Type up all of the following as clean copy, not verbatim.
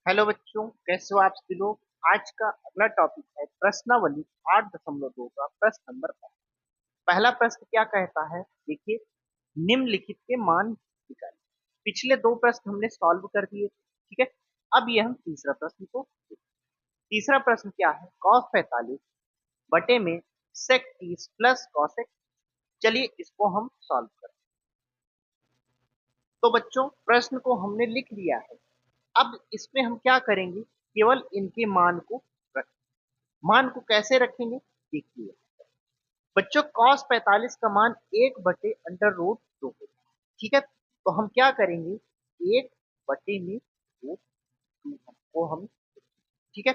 Hello बच्चों, कैसे हो आप सभी लोग। आज का अगला टॉपिक है प्रश्नावली 8.2 का प्रश्न नंबर 5। पहला प्रश्न क्या कहता है, देखिए, निम्नलिखित के मान निकालिए। पिछले दो प्रश्न हमने सॉल्व कर दिए, ठीक है। अब ये हम तीसरा प्रश्न को देखते हैं। तीसरा प्रश्न क्या है, cos 45 बटे में sec 30 प्लस cosec। चलिए इसको हम सॉल्व करते हैं। तो बच्चों, प्रश्न को हमने लिख लिया है। अब इसमें हम क्या करेंगे, केवल इनके मान को रखें। मान को कैसे रखेंगे, देखिए बच्चों, cos 45 का मान 1/√2 होगा, ठीक है। तो हम क्या करेंगे, 1/√2 को हम, ठीक है।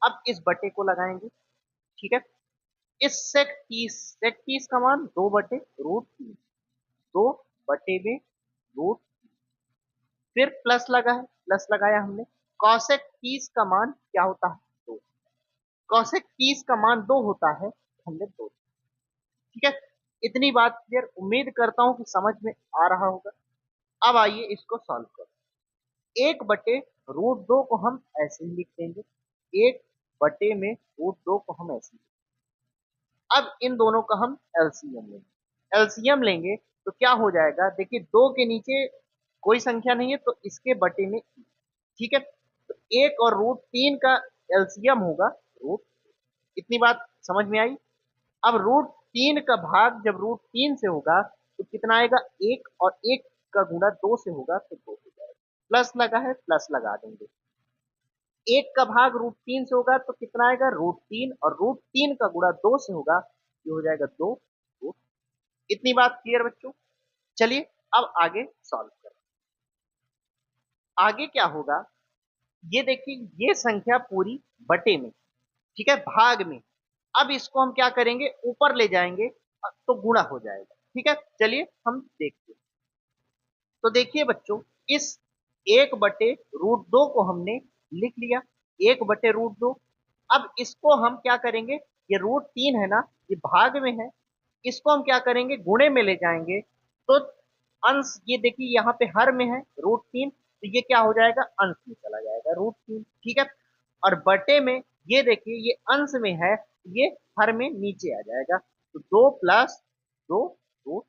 अब इस बटे को लगाएंगे, ठीक है। इस sec 30 का मान 2/√3, 2/√, फिर प्लस लगा है, प्लस लगाया हमने। cosec 30 का मान क्या होता है, 2। cosec 30 का मान 2 होता है, हमने 2, ठीक है। इतनी बात क्लियर, उम्मीद करता हूं कि समझ में आ रहा होगा। अब आइए इसको सॉल्व करें। 1/√2 को हम ऐसे ही लिख देंगे, 1/√2 को हम ऐसे ही। अब इन दोनों का हम एलसीएम लेंगे। एलसीएम लेंगे तो क्या हो जाएगा, देखिए 2 के नीचे कोई संख्या नहीं है तो इसके बटे में, ठीक है। तो 1 और √3 का एलसीएम होगा रूट। इतनी बात समझ में आई। अब √3 का भाग जब √3 से होगा तो कितना आएगा, 1, और 1 का गुणा 2 से होगा तो 2 हो जाएगा। प्लस लगा है, प्लस लगा देंगे। 1 का भाग √3 से होगा तो कितना आएगा, √3, और √3 का गुणा 2 से होगा, ये हो जाएगा 2 रूट। इतनी बात क्लियर बच्चों। चलिए अब आगे सॉल्व करें। आगे क्या होगा, ये देखिए, ये संख्या पूरी बटे में, ठीक है, भाग में। अब इसको हम क्या करेंगे, ऊपर ले जाएंगे तो गुणा हो जाएगा, ठीक है। चलिए हम देखते हैं। तो देखिए बच्चों, इस 1/√2 को हमने लिख लिया, 1/√2। अब इसको हम क्या करेंगे, ये √3 है ना, ये भाग में है, इसको हम क्या करेंगे, गुणे में ले जाएंगे। तो अंश, ये देखिए यहाँ पे हर में है √3, तो ये क्या हो जाएगा, अंश में चला जाएगा √3, ठीक है। और बटे में, ये देखिए ये अंश में है, ये हर में नीचे आ जाएगा, तो 2 + 2 √।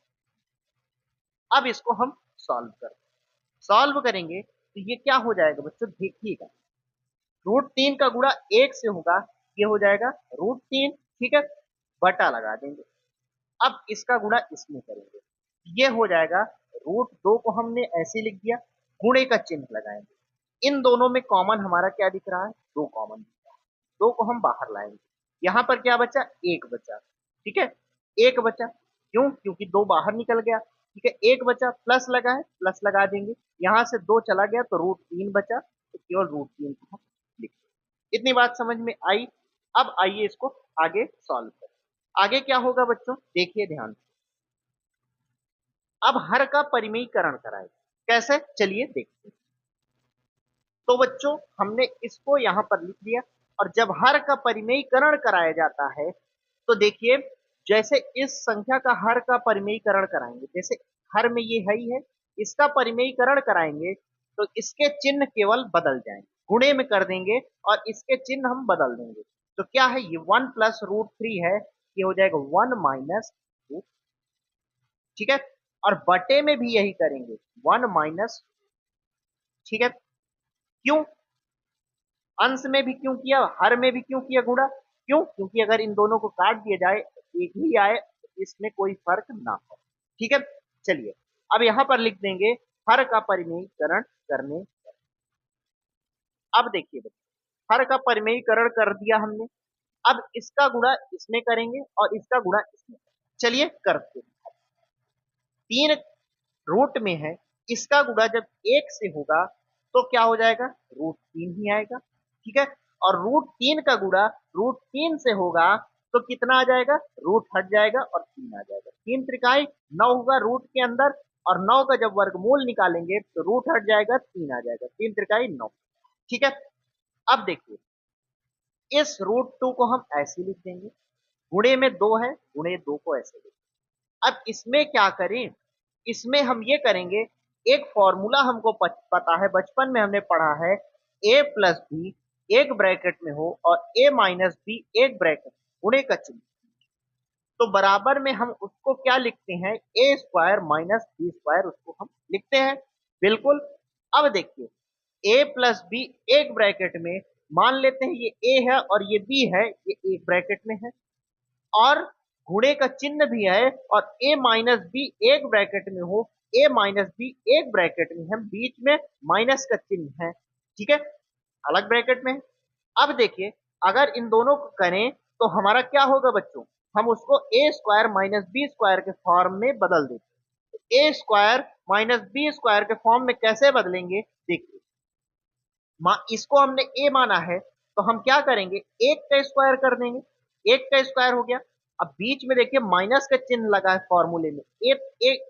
अब इसको हम सॉल्व करते हैं। सॉल्व करेंगे तो ये क्या हो जाएगा बच्चों, देखिएगा, √3 का गुणा 1 से होगा, ये हो जाएगा √3, ठीक है। बटा लगा देंगे। अब इसका गुणा इसमें करेंगे, ये हो जाएगा √2 को हमने ऐसे लिख दिया, गुणे का चिन्ह लगाएंगे। इन दोनों में कॉमन हमारा क्या दिख रहा है, 2 कॉमन दिख रहा है। 2 को हम बाहर लाएंगे, यहाँ पर क्या बचा, 1 बचा, ठीक है। 1 बचा, क्यों, क्योंकि 2 बाहर निकल गया, ठीक है। 1 बचा, प्लस लगा है, प्लस लगा देंगे। यहाँ से 2 चला गया तो √3 बचा, तो केवल √3 को हम लिख देंगे। इतनी बात समझ में आई। अब आइए इसको आगे सॉल्व करें। आगे क्या होगा बच्चों, देखिए ध्यान से। अब हर का परिमेयीकरण कराएं, कैसे, चलिए देखते हैं। तो बच्चों, हमने इसको यहां पर लिख दिया, और जब हर का परिमेयीकरण कराया जाता है तो देखिए, जैसे इस संख्या का हर का परिमेयीकरण कराएंगे, जैसे हर में ये है ही है, इसका परिमेयीकरण कराएंगे तो इसके चिन्ह केवल बदल जाएंगे, गुणे में कर देंगे और इसके चिन्ह हम बदल देंगे। तो क्या है, ये 1 + √3 है, ये हो जाएगा 1 - √, ठीक है। और बटे में भी यही करेंगे, 1 - ठीक है। क्यों, अंश में भी क्यों किया, हर में भी क्यों किया गुणा, क्यों, क्योंकि अगर इन दोनों को काट दिया जाए, एक ही आए, तो इसमें कोई फर्क ना हो, ठीक है। चलिए अब यहां पर लिख देंगे, हर का परिमेयीकरण करने। अब देखिए बच्चों, हर का परिमेयीकरण कर दिया हमने। अब इसका गुणा इसमें करेंगे और इसका गुणा इसमें करेंगे। चलिए करते हैं। 3 रूट में है, इसका गुणा जब 1 से होगा तो क्या हो जाएगा, √3 ही आएगा, ठीक है। और √3 का गुणा √3 से होगा तो कितना आ जाएगा, रूट हट जाएगा और 3 आ जाएगा। 3 त्रिकाई 9 होगा रूट के अंदर, और 9 का जब वर्गमूल निकालेंगे तो रूट हट जाएगा, 3 आ जाएगा। 3 त्रिकाई 9, ठीक है। अब देखिए, इस √2 को हम ऐसे लिख देंगे, गुणे में 2 है, गुणे 2 को ऐसे लिख। अब इसमें क्या करें, इसमें हम ये करेंगे, एक फॉर्मूला हमको पता है, बचपन में हमने पढ़ा है, ए प्लस बी एक ब्रैकेट में हो और ए माइनस बी एक ब्रैकेट गुणे का चिन्ह, तो बराबर में हम उसको क्या लिखते हैं, ए स्क्वायर माइनस बी स्क्वायर उसको हम लिखते हैं। बिल्कुल। अब देखिए ए प्लस बी एक ब्रैकेट में, मान लेते हैं ये ए है और ये बी है, ये एक ब्रैकेट में है और गुणे का चिन्ह भी है, और ए माइनस बी एक ब्रैकेट में हो, ए माइनस बी एक ब्रैकेट में है, बीच में माइनस का चिन्ह है, ठीक है, अलग ब्रैकेट में है। अब देखिए अगर इन दोनों को करें तो हमारा क्या होगा बच्चों, हम उसको ए स्क्वायर माइनस बी स्क्वायर के फॉर्म में बदल देते हैं। ए स्क्वायर माइनस बी स्क्वायर के फॉर्म में कैसे बदलेंगे, देखिए इसको हमने ए माना है तो हम क्या करेंगे, एक का स्क्वायर कर देंगे, एक का स्क्वायर हो गया। अब बीच में देखिए माइनस का चिन्ह लगा है फॉर्मूले में, एक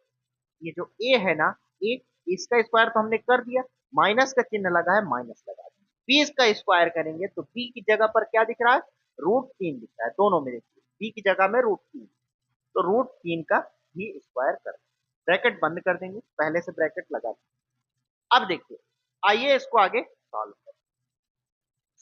ये जो ए है ना, ए इसका स्क्वायर तो हमने कर दिया, माइनस का चिन्ह लगा है, माइनस लगा दिया। बी का स्क्वायर करेंगे तो बी की जगह पर क्या दिख रहा है, √3 दिख रहा है, दोनों में देखिए बी की जगह में √3, तो √3 का भी स्क्वायर कर, ब्रैकेट बंद कर देंगे, पहले से ब्रैकेट लगा देंगे। अब देखिए आइए इसको आगे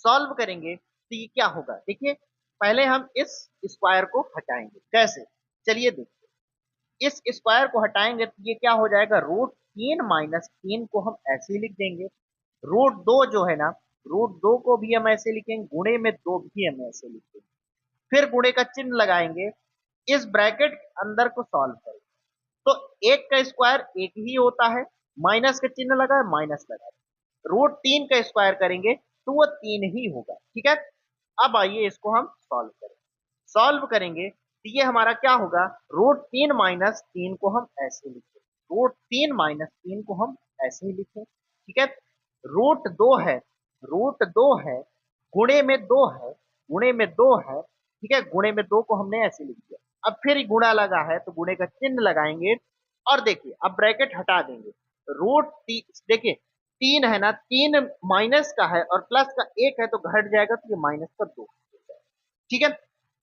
सॉल्व करेंगे तो ये क्या होगा, देखिए पहले हम इस स्क्वायर को हटाएंगे, कैसे, चलिए देखिए इस स्क्वायर को हटाएंगे तो ये क्या हो जाएगा, √3 माइनस 3 को हम ऐसे ही लिख देंगे, √2 जो है ना, √2 को भी हम ऐसे लिखेंगे, गुणे में 2 भी हम ऐसे लिखेंगे, फिर गुणे का चिन्ह लगाएंगे, इस ब्रैकेट के अंदर को सॉल्व करेंगे तो एक का स्क्वायर एक ही होता है, माइनस का चिन्ह लगा है, माइनस लगा है, √3 का स्क्वायर करेंगे तो वो 3 ही होगा, ठीक है। अब आइए इसको हम सॉल्व करें, सॉल्व करेंगे तो ये हमारा क्या होगा, √3 माइनस 3 को हम ऐसे लिखें, √3 माइनस 3 को हम ऐसे ही लिखें, ठीक है। √2 है, √2 है, गुणे में 2 है, गुणे में 2 है, ठीक है, गुणे में 2 को हमने ऐसे लिख दिया। अब फिर गुणा लगा है तो गुणे का चिन्ह लगाएंगे और देखिए अब ब्रैकेट हटा देंगे, देखिए 3 है ना, 3 माइनस का है और प्लस का 1 है तो घट जाएगा तो ये माइनस का 2, ठीक है।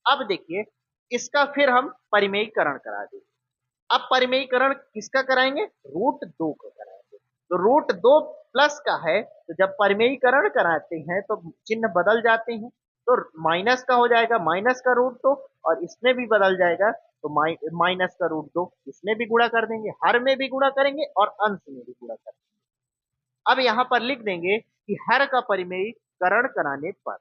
अब देखिए इसका फिर हम परिमेयीकरण करा देंगे, अब परिमेयीकरण किसका कराएंगे, √2 का कराएंगे, तो √2 प्लस का है तो जब परिमेयीकरण कराते हैं तो चिन्ह बदल जाते हैं, तो माइनस का हो जाएगा, माइनस का √2 और इसमें भी बदल जाएगा तो माइनस का √2, इसमें भी गुणा कर देंगे, हर में भी गुणा करेंगे और अंश में भी गुणा करेंगे। अब यहां पर लिख देंगे कि हर का परिमेयीकरण कराने पर,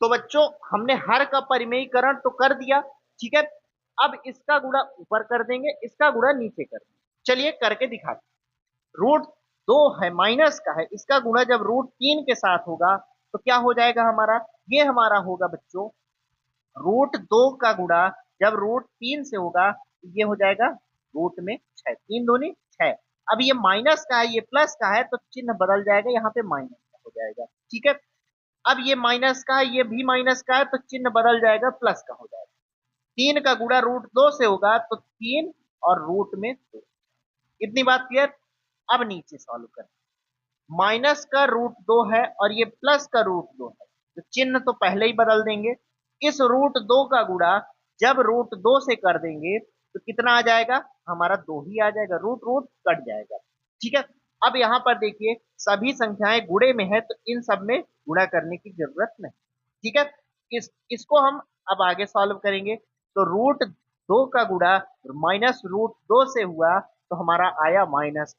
तो बच्चों हमने हर का परिमेयीकरण तो कर दिया, ठीक है। अब इसका गुणा ऊपर कर देंगे, इसका गुणा नीचे कर देंगे, चलिए करके दिखाते, √2 है, माइनस का है, इसका गुणा जब √3 के साथ होगा तो क्या हो जाएगा हमारा, ये हमारा होगा बच्चों √2 का गुणा जब √3 से होगा तो ये हो जाएगा रूट में 6, 3 दूनी 6। अब ये माइनस का है, ये प्लस का है तो चिन्ह बदल जाएगा, यहाँ पे माइनस का हो जाएगा, ठीक है। अब ये माइनस का है, ये भी माइनस का है तो चिन्ह बदल जाएगा, प्लस का हो जाएगा। 3 का गुणा √2 से होगा तो 3 और रूट में 2, इतनी बात क्लियर। अब नीचे सॉल्व करें, माइनस का √2 है और ये प्लस का √2 है तो चिन्ह तो पहले ही बदल देंगे, इस √2 का गुणा जब √2 से कर देंगे तो कितना आ जाएगा, हमारा 2 ही आ जाएगा, रूट रूट कट जाएगा, ठीक है। अब यहाँ पर देखिए सभी संख्याएं गुणे में है तो इन सब में गुणा करने की जरूरत नहीं, ठीक है। इसको हम अब आगे सॉल्व करेंगे तो √2 का गुणा -√2 से हुआ तो हमारा आया माइनस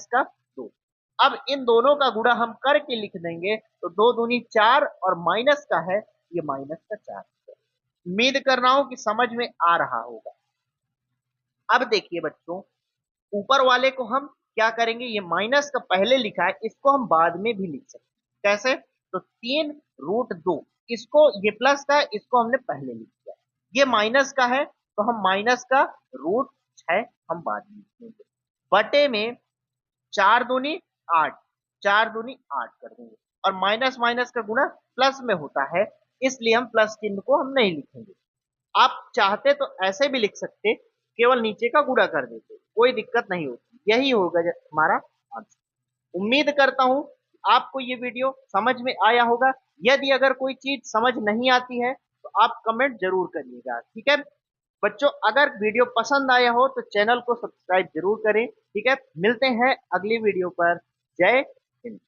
का 2। अब इन दोनों का गुणा हम करके लिख देंगे तो 2 दूनी 4 और माइनस का है, ये माइनस का 4। उम्मीद कर रहा हूं कि समझ में आ रहा होगा। अब देखिए बच्चों ऊपर वाले को हम क्या करेंगे, ये माइनस का पहले लिखा है इसको हम बाद में भी लिख सकते हैं, कैसे, तो 3√2, इसको ये प्लस का है इसको हमने पहले लिख दिया, ये माइनस का है तो हम माइनस का √6 हम बाद में लिखेंगे, बटे में 4 दूनी 8, 4 दूनी 8 कर देंगे, और माइनस माइनस का गुणा प्लस में होता है इसलिए हम प्लस चिन्ह को हम नहीं लिखेंगे। आप चाहते तो ऐसे भी लिख सकते, केवल नीचे का गुणा कर देते, कोई दिक्कत नहीं होती, यही होगा हमारा आंसर। उम्मीद करता हूं आपको ये वीडियो समझ में आया होगा, यदि अगर कोई चीज समझ नहीं आती है तो आप कमेंट जरूर करिएगा, ठीक है बच्चों। अगर वीडियो पसंद आया हो तो चैनल को सब्सक्राइब जरूर करें, ठीक है। मिलते हैं अगली वीडियो पर, जय हिंद।